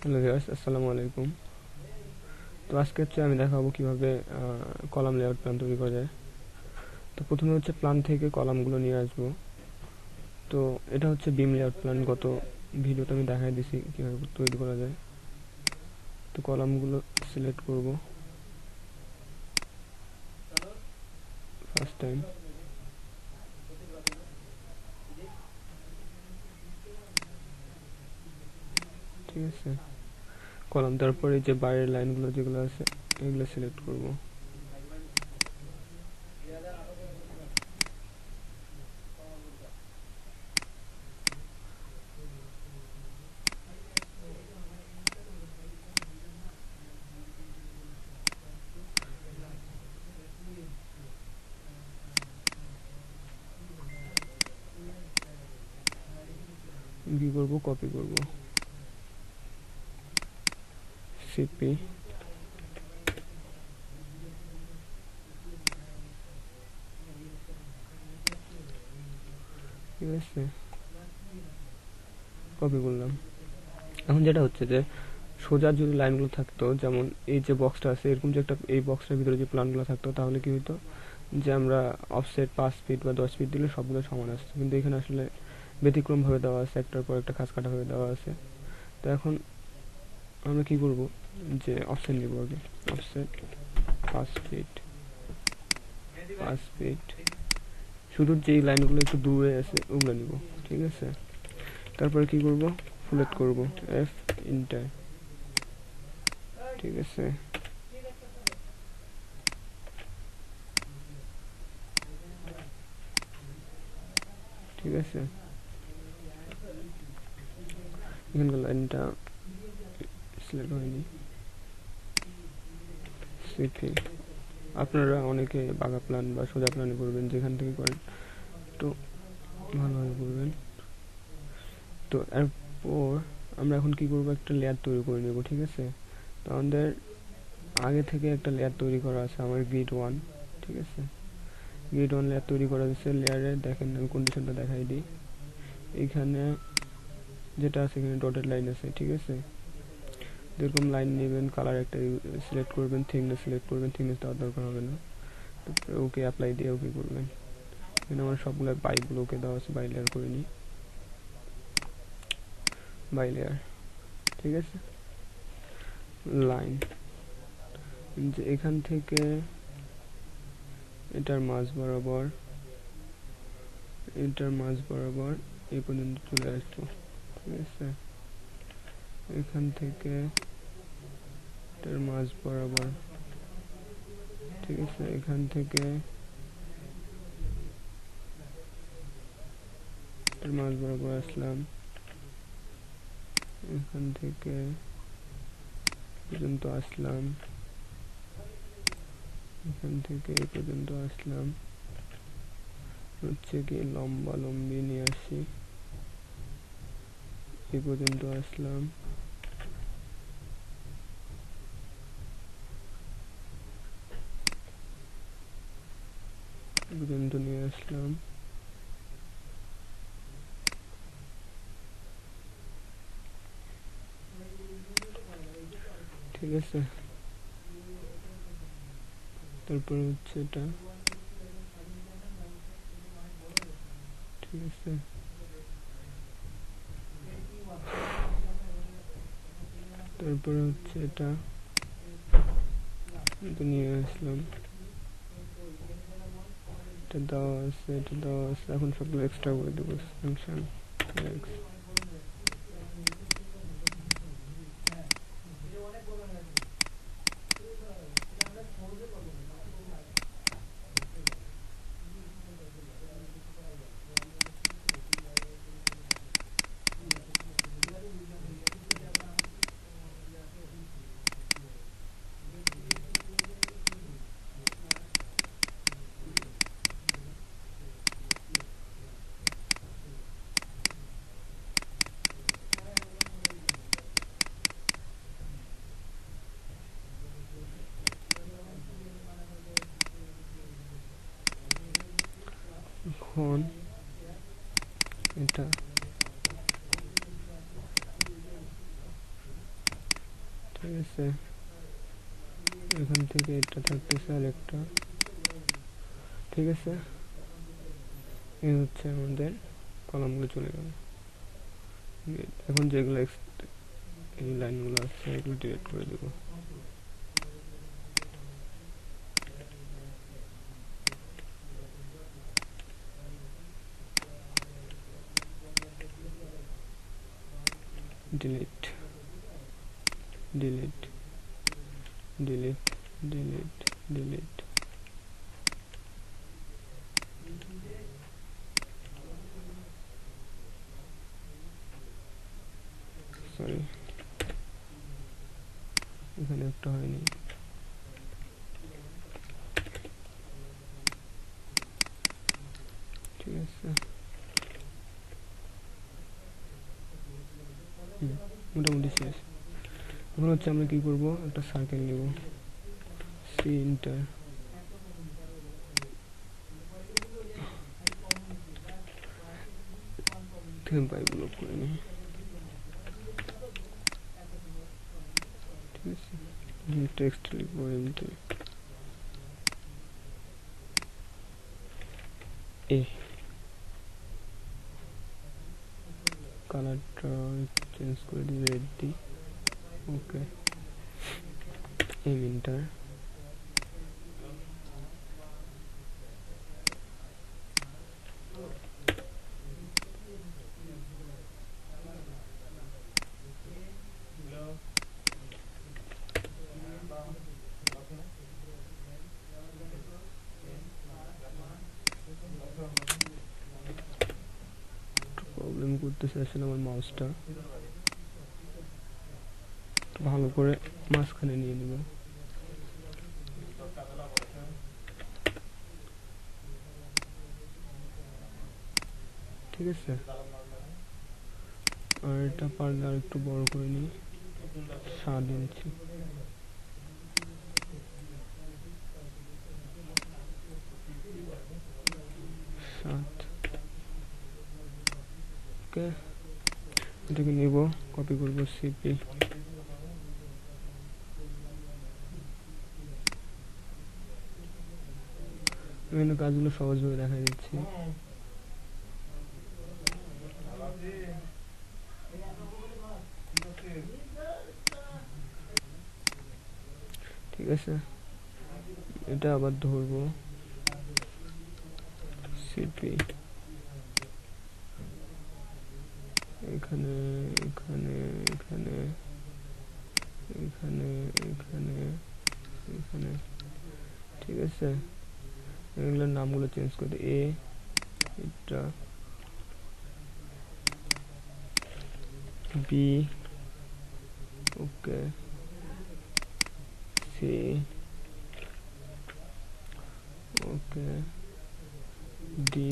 Hello viewers, আসসালামু আলাইকুম। তো আজকে আমি দেখাবো কিভাবে কলাম লেআউট প্ল্যান তৈরি করা যায়। তো প্রথমে প্ল্যান থেকে কলামগুলো নিয়ে আসবো। তো এটা বিম লেআউট প্ল্যান, গত ভিডিওতে আমি দেখাই দিছি কিভাবে তৈরি করা যায়। তো কলামগুলো সিলেক্ট করব ফার্স্ট টাইম। ঠিক আছে, কলাম, তারপরে যে বাইরের লাইনগুলো যেগুলো আছে এগুলো সিলেক্ট করব। কি করব, কপি করব, সিপি, ঠিক আছে, কপি করলাম। এখন যেটা যে সোজা যদি লাইনগুলো থাকতো, যেমন এই যে বক্সটা আছে, এরকম যে একটা এই বক্সটার ভিতরে যে প্ল্যানগুলো থাকতো, তাহলে কি হতো যে আমরা অফসেট 5 ফিট বা 10 ফিট দিলে সবগুলো সমান আসতো। কিন্তু এখানে আসলে ব্যতিক্রমভাবে দেওয়া আছে, একটার পর একটা খাস কাটাভাবে দেওয়া আছে। তো এখন আমরা কি করব, যে অফসেট নিব আগে। অফসেট 5 ফিট, 5 ফিট, শুধু যেই লাইনগুলো একটু দূরে আছে ওগুলো নিব। ঠিক আছে, তারপরে কি করব, ফুলেট করব, এফ ইন্টার। ঠিক আছে, ঠিক আছে, এখানকার লাইনটা সিলেক্ট হয়নি। সিপি, আপনারা অনেকে বাঁকা প্ল্যান বা সোজা প্ল্যানে করবেন, যেখান থেকে করেন তো ভালোভাবে করবেন। তো এরপর আমরা এখন কি করব, একটা লেয়ার তৈরি করে নেব। ঠিক আছে, তো আমাদের আগে থেকে একটা লেয়ার তৈরি করা আছে, আমার গ্রিড 1। ঠিক আছে, গ্রিড 1 লেয়ার তৈরি করা আছে। লেয়ারে দেখেন, আমি কন্ডিশনটা দেখাই দিই। এইখানে যেটা আছে, এখানে ডটেড লাইন আছে। ঠিক আছে, যেরকম লাইন নেবেন, কালার একটা সিলেক্ট করবেন, থিকনেস সিলেক্ট করবেন, থিকনেস দেওয়ার দরকার হবে না। তারপরে ওকে অ্যাপ্লাই দিয়ে ওকে করবেন। এখানে আমার সবগুলো বাইগুলো ওকে দেওয়া আছে, বাই লেয়ার করে নিই, বাই লেয়ার। ঠিক আছে, লাইন, যে এখান থেকে এটার মাঝ বরাবর, এটার মাঝ বরাবর এই পর্যন্ত চলে আসতো। ঠিক আছে, এখান থেকে এটার মাঝ বরাবর। ঠিক আছে, এখান থেকে এটার মাঝ বরাবর আসলাম, এখান থেকে পর্যন্ত আসলাম, এখান থেকে এই পর্যন্ত আসলাম। কি লম্বা লম্বি নিয়ে আসি, এই পর্যন্ত আসলাম, এই পর্যন্ত নিয়ে আসলাম। ঠিক আছে, তারপরে এটা। ঠিক আছে, তারপরে এটা নিয়ে আসলাম, এটা দেওয়া আছে, এটা দেওয়া আছে। এখন সবগুলো এক্সট্রা করে দেবো, ফাংশন এক্স। এখন এটা ঠিক আছে, এখান থেকে এটা থাকতেছে আর একটা। ঠিক আছে, এই হচ্ছে আমাদের কলামগুলো চলে গেল। এখন যেগুলো এই লাইনগুলো আছে এগুলো ডিলিট করে দেবো। Delete delete delete delete delete. Sorry, এখানে একটা হয়নি। ঠিক আছে, মোটামুটি শেষ। এখন হচ্ছে আমরা কি করব, একটা সার্কেল নেব, সি ইন্টার, পাইপগুলো করে নিই। ঠিক আছে, টেক্সট লিখবো এমনি এ, কালারটা চেঞ্জ করে দিই, রেড দিই। ওকে, এম ইন্টার, প্রবলেম করতেছে আসলে আমার মাউসটা, ভালো করে মাঝখানে নিয়ে নিব। ঠিক আছে, আর এটা পারলে আর একটু বড় করে নিই, 7 ইঞ্চি। 7। ওকে, এটাকে নিব, কপি করব, সিপি, বিভিন্ন কাজগুলো সহজভাবে দেখা দিচ্ছি। ঠিক আছে, এটা আবার ধরবো, সিপি, এখানে এখানে এখানে এখানে এখানে এখানে। ঠিক আছে, এগুলোর নামগুলো চেঞ্জ করে দিই, এ, এটা বি, ওকে, সি, ওকে, ডি,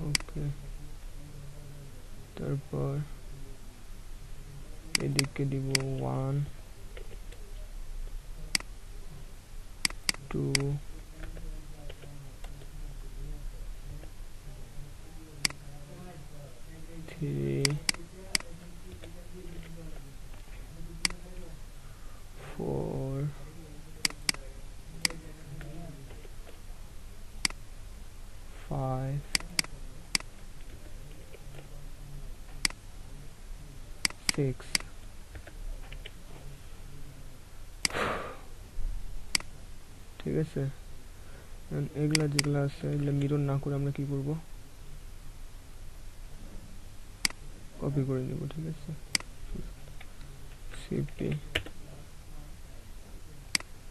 ওকে, তারপর এদিকে দিব 1 2 3 4 5 6। ঠিক আছে, এগুলা যেগুলো আছে এগুলো মিরর না করে আমরা কি করব, কপি করে নেব। ঠিক আছে, সিপি,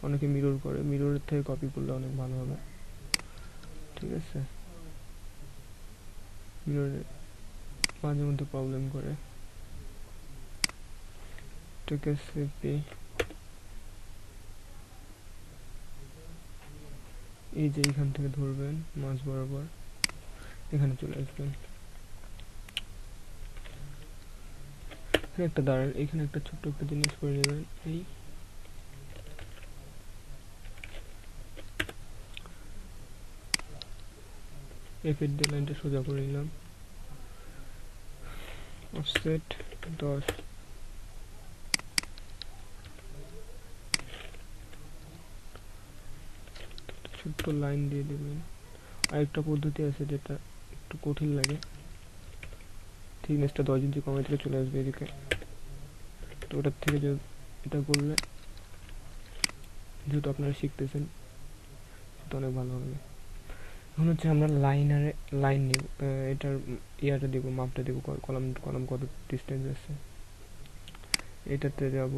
অনেকে মিরর করে, মিররের থেকে কপি করলে অনেক ভালো হবে। ঠিক আছে, মিররে মাঝে মধ্যে প্রবলেম করে। ঠিক আছে, সিপি, এই যে এইখান থেকে ধরবেন, মাঝ বরাবর এখানে চলে আসবেন। এখানে একটা দাঁড়ান, এখানে একটা ছোট্ট একটা জিনিস করে নেবেন, এই এফের দিয়ে লাইনটা সোজা করে নিলাম। অফসেট 10, ছোট্ট লাইন দিয়ে দেবেন। আরেকটা পদ্ধতি আছে যেটা একটু কঠিন লাগে, থিকনেসটা 10 ইঞ্চি কমে থেকে চলে আসবে এদিকে। তো ওটার থেকে যে এটা করলে, যেহেতু আপনারা শিখতেছেন, সেটা অনেক ভালো হবে। এখন হচ্ছে আমরা লাইন নিব, এটার ইয়াটা দিব, মাপটা দিব, কলাম কলাম কত ডিস্টেন্স আছে। এটাতে যাব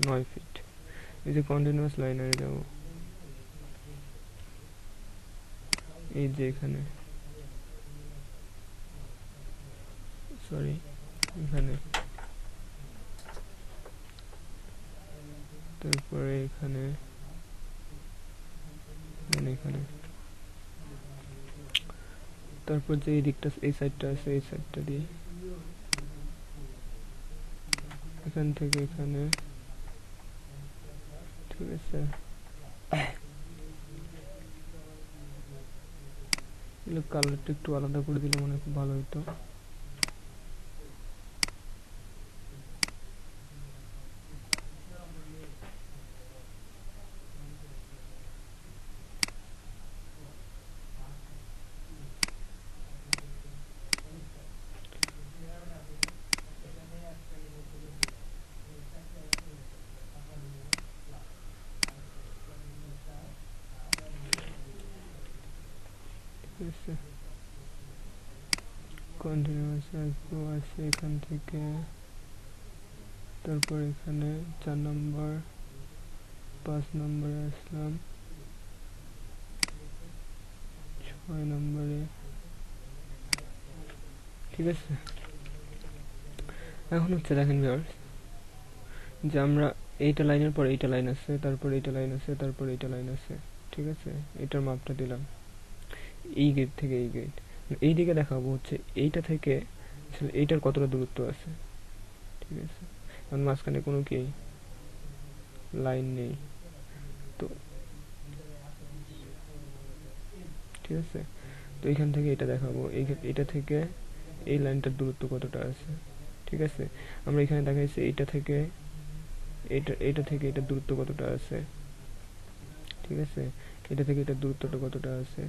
9 ফিট। এই যে কন্টিনিউয়াস লাইনারে যাব, এই যে এখানে, সরি এখানে, তারপরে এখানে, এখানে, তারপর যে এই দিকটা, এই সাইডটা আছে, এই সাইডটা দিয়ে এখান থেকে এখানে, ঠিক আছে। কালারটা একটু আলাদা করে দিলে মনে হয় খুব ভালো হতো। কন্টিনিউয়াস আসবো, আসে এখান থেকে, তারপর এখানে 4 নম্বর, 5 নম্বরে আসলাম, 6 নম্বরে, ঠিক আছে। এখন হচ্ছে দেখেন ভিউয়ার্স, যে আমরা এইটা লাইনের পর এইটা লাইন আছে, তারপর এইটা লাইন আছে, তারপর এইটা লাইন আছে, ঠিক আছে। এটার মাপটা দিলাম এই গেট থেকে এই গেট, এই দিকে দেখাবো হচ্ছে এইটা থেকে এইটার কতটা দূরত্ব আছে, ঠিক আছে। কারণ মাঝখানে কোনো কি লাইন নেই, তো ঠিক আছে। তো এইখান থেকে এটা দেখাবো, এইটা থেকে এই লাইনটার দূরত্ব কতটা আছে, ঠিক আছে। আমরা এখানে দেখাইছি এইটা থেকে এটা থেকে এটার দূরত্ব কতটা আছে, ঠিক আছে। এটা থেকে এটার দূরত্বটা কতটা আছে,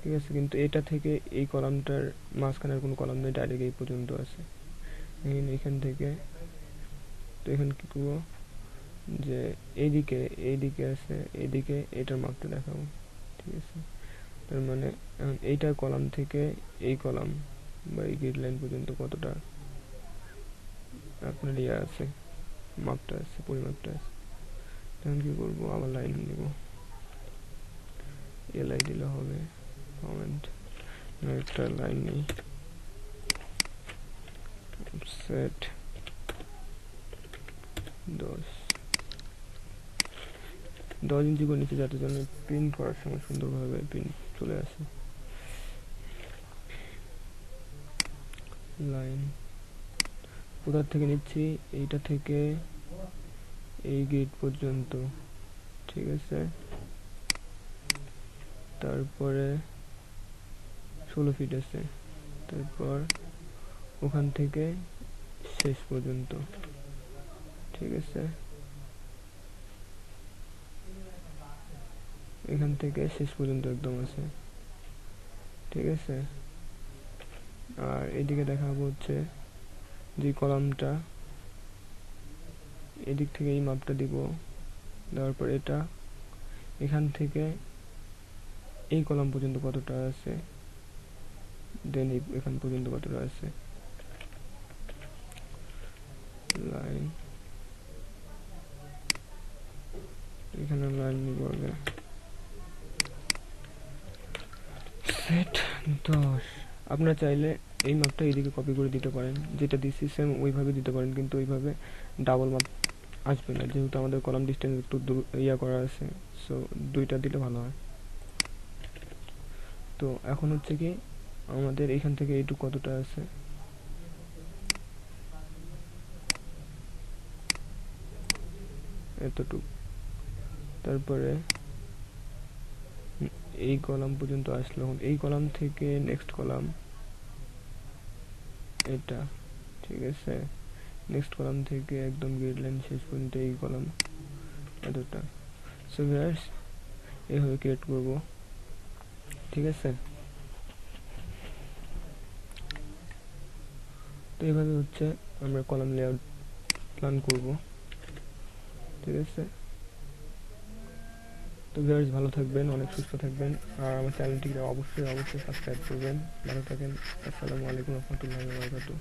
ঠিক আছে। কিন্তু এটা থেকে এই কলামটার মাঝখানের কোনো কলাম নেই, ডাইরেক্ট এই পর্যন্ত আছে। এখান থেকে, তো এখানে কি করবো, যে এইদিকে আছে, এইদিকে এটার মাপটা দেখাবো, ঠিক আছে। তার মানে এইটা কলাম থেকে এই কলাম বা এই গ্রিড লাইন পর্যন্ত কতটা আপনার ইয়ে আছে, মাপটা আছে, পরিমাপটা আছে। তখন কি করবো, আবার লাইন দিব, এলাই দিলে হবে, কমেন্ট একটা লাইন নেই, সেট 10 ইঞ্চি করে নিচে, যাতে জন্য প্রিন্ট করার সময় সুন্দরভাবে প্রিন্ট চলে আসে। লাইন কোথা থেকে নিচ্ছি, এইটা থেকে এই গেট পর্যন্ত, ঠিক আছে। তারপরে 16 ফিট আছে, তারপর ওখান থেকে শেষ পর্যন্ত, ঠিক আছে। এখান থেকে শেষ পর্যন্ত একদম আছে, ঠিক আছে। আর এদিকে দেখাবো হচ্ছে যে কলামটা, এদিক থেকে এই মাপটা দিব, দেওয়ার পর এটা এখান থেকে এই কলাম পর্যন্ত কতটা আছে, দেন এখান পর্যন্ত কতটা আছে, লাইন, এখানে লাইন নিব আগে, সেট 10। আপনারা চাইলে এই মাপটা এইদিকে কপি করে দিতে পারেন, যেটা দিচ্ছি সেম ওইভাবে দিতে পারেন, কিন্তু ওইভাবে ডাবল মাপ আসবে না, যেহেতু আমাদের কলাম ডিস্টেন্স একটু ইয়া করা আছে, সো দুইটা দিলে ভালো হয়। তো এখন হচ্ছে কি, আমাদের এখান থেকে এইটুকু কতটা আছে, এতটুকু। তারপরে এই কলাম পর্যন্ত আসলো, এই কলাম থেকে নেক্সট কলাম, এটা, ঠিক আছে। নেক্সট কলাম থেকে একদম গ্রিড লাইন শেষ পর্যন্ত এই কলাম এতটা। সো ভিউয়ার্স এইভাবে ক্রিয়েট করব, ঠিক আছে। তো এইভাবে হচ্ছে আমরা কলাম লেআউট প্ল্যান করব, ঠিক আছে। তো ভিউয়ার্স ভালো থাকবেন, অনেক সুস্থ থাকবেন, আর আমার চ্যানেলটিকে অবশ্যই সাবস্ক্রাইব করবেন। ভালো থাকেন। আসসালামু আলাইকুম রহমতুল্লাহি ওয়া বারাকাতুহু।